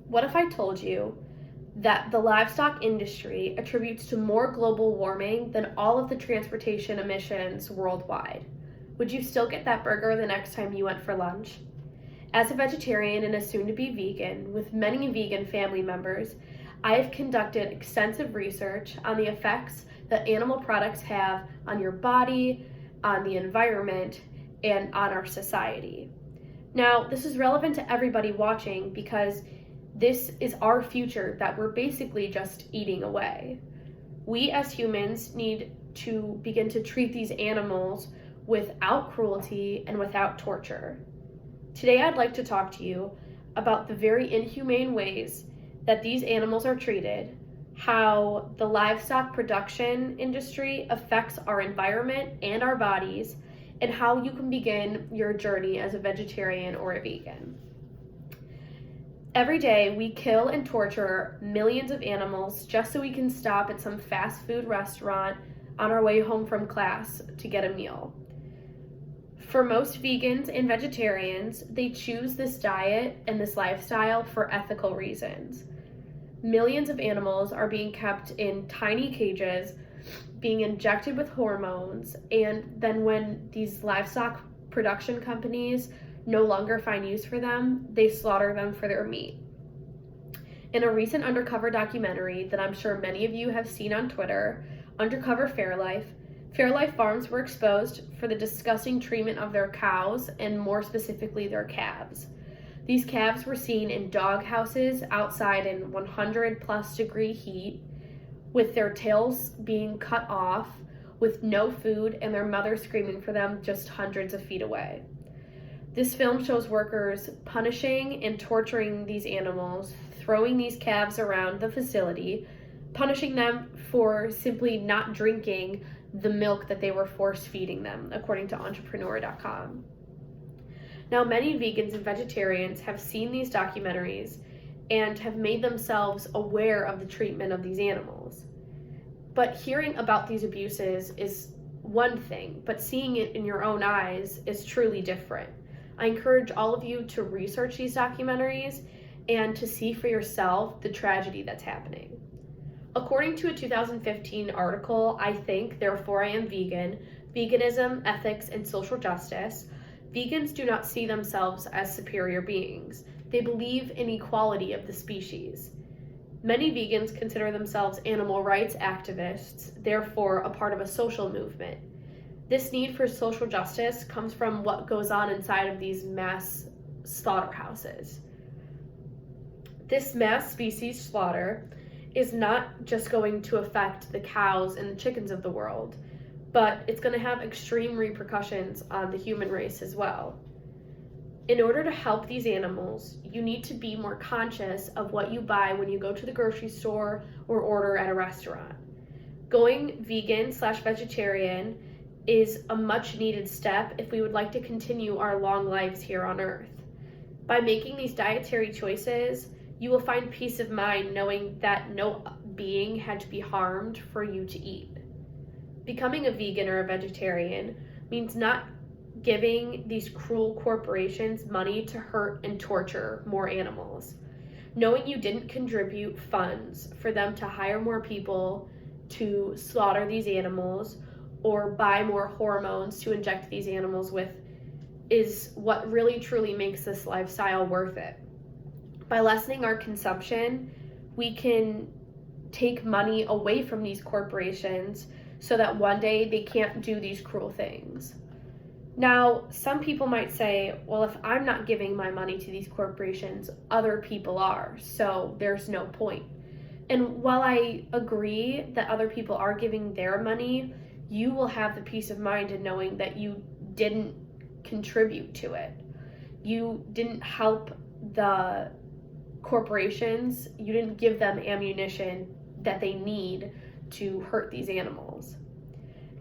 What if I told you that the livestock industry attributes to more global warming than all of the transportation emissions worldwide? Would you still get that burger the next time you went for lunch? As a vegetarian and a soon-to-be vegan with many vegan family members, I have conducted extensive research on the effects that animal products have on your body, on the environment, and on our society. Now, this is relevant to everybody watching because this is our future that we're basically just eating away. We as humans need to begin to treat these animals without cruelty and without torture. Today, I'd like to talk to you about the very inhumane ways that these animals are treated, how the livestock production industry affects our environment and our bodies, and how you can begin your journey as a vegetarian or a vegan. Every day, we kill and torture millions of animals just so we can stop at some fast food restaurant on our way home from class to get a meal. For most vegans and vegetarians, they choose this diet and this lifestyle for ethical reasons. Millions of animals are being kept in tiny cages, being injected with hormones, and then when these livestock production companies no longer find use for them, they slaughter them for their meat. In a recent Undercover documentary that I'm sure many of you have seen on Twitter, Undercover Fairlife farms were exposed for the disgusting treatment of their cows and more specifically their calves. These calves were seen in dog houses outside in 100+ degree heat, with their tails being cut off, with no food, and their mother screaming for them just hundreds of feet away. This film shows workers punishing and torturing these animals, throwing these calves around the facility, punishing them for simply not drinking the milk that they were force feeding them, according to entrepreneur.com. Now, many vegans and vegetarians have seen these documentaries and have made themselves aware of the treatment of these animals. But hearing about these abuses is one thing, but seeing it in your own eyes is truly different. I encourage all of you to research these documentaries and to see for yourself the tragedy that's happening. According to a 2015 article, I Think, Therefore I Am Vegan, Veganism, Ethics, and Social Justice, vegans do not see themselves as superior beings. They believe in equality of the species. Many vegans consider themselves animal rights activists, therefore a part of a social movement. This need for social justice comes from what goes on inside of these mass slaughterhouses. This mass species slaughter is not just going to affect the cows and the chickens of the world, but it's going to have extreme repercussions on the human race as well. In order to help these animals, you need to be more conscious of what you buy when you go to the grocery store or order at a restaurant. Going vegan/vegetarian is a much needed step if we would like to continue our long lives here on Earth. By making these dietary choices, you will find peace of mind knowing that no being had to be harmed for you to eat. Becoming a vegan or a vegetarian means not giving these cruel corporations money to hurt and torture more animals. Knowing you didn't contribute funds for them to hire more people to slaughter these animals or buy more hormones to inject these animals with is what really truly makes this lifestyle worth it. By lessening our consumption, we can take money away from these corporations so that one day they can't do these cruel things. Now, some people might say, well, if I'm not giving my money to these corporations, other people are, so there's no point. And while I agree that other people are giving their money, you will have the peace of mind in knowing that you didn't contribute to it. You didn't help the corporations, you didn't give them ammunition that they need to hurt these animals.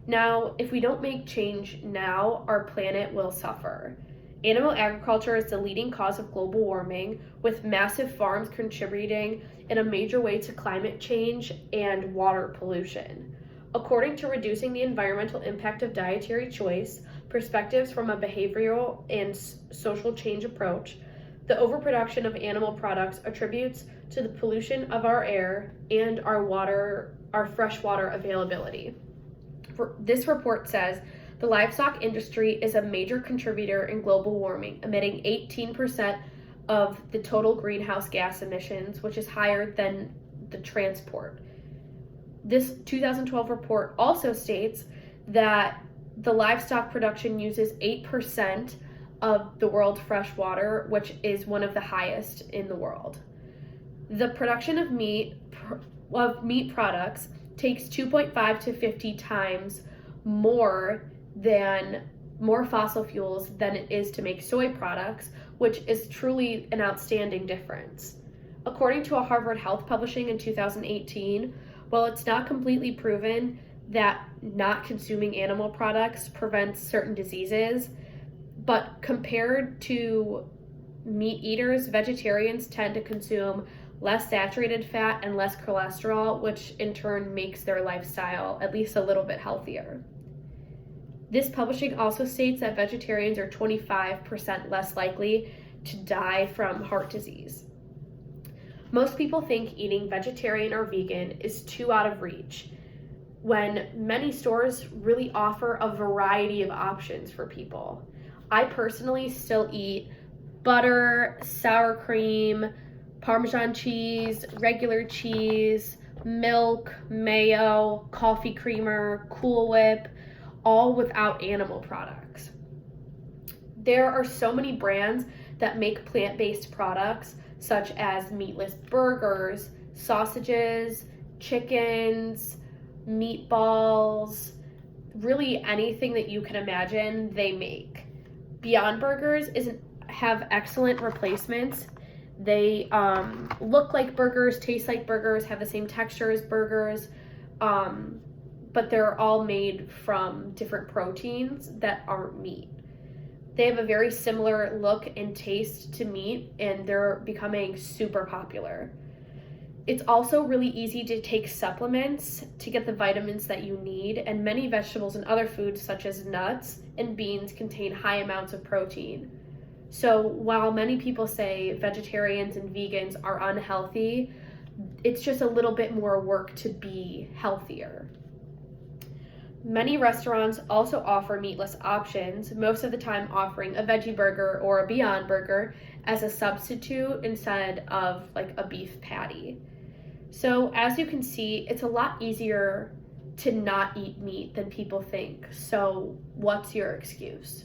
Now, if we don't make change now, our planet will suffer. Animal agriculture is the leading cause of global warming, with massive farms contributing in a major way to climate change and water pollution. According to Reducing the Environmental Impact of Dietary Choice, Perspectives from a Behavioral and Social Change Approach, The overproduction of animal products attributes to the pollution of our air and our freshwater availability. This report says the livestock industry is a major contributor in global warming, emitting 18% of the total greenhouse gas emissions, which is higher than the transport. This 2012 report also states that the livestock production uses 8% of the world's fresh water, which is one of the highest in the world. The production of meat products takes 2.5 to 50 times more fossil fuels than it is to make soy products, which is truly an outstanding difference. According to a Harvard Health publishing in 2018, while it's not completely proven that not consuming animal products prevents certain diseases, but compared to meat eaters, vegetarians tend to consume less saturated fat and less cholesterol, which in turn makes their lifestyle at least a little bit healthier. This publishing also states that vegetarians are 25% less likely to die from heart disease. Most people think eating vegetarian or vegan is too out of reach, when many stores really offer a variety of options for people. I personally still eat butter, sour cream, Parmesan cheese, regular cheese, milk, mayo, coffee creamer, Cool Whip, all without animal products. There are so many brands that make plant-based products, such as meatless burgers, sausages, chickens, meatballs, really anything that you can imagine they make. Beyond Burgers have excellent replacements. They look like burgers, taste like burgers, have the same texture as burgers, but they're all made from different proteins that aren't meat. They have a very similar look and taste to meat, and they're becoming super popular. It's also really easy to take supplements to get the vitamins that you need, and many vegetables and other foods such as nuts and beans contain high amounts of protein. So while many people say vegetarians and vegans are unhealthy, it's just a little bit more work to be healthier. Many restaurants also offer meatless options, most of the time offering a veggie burger or a Beyond Burger as a substitute instead of like a beef patty. So as you can see, it's a lot easier to not eat meat than people think. So what's your excuse?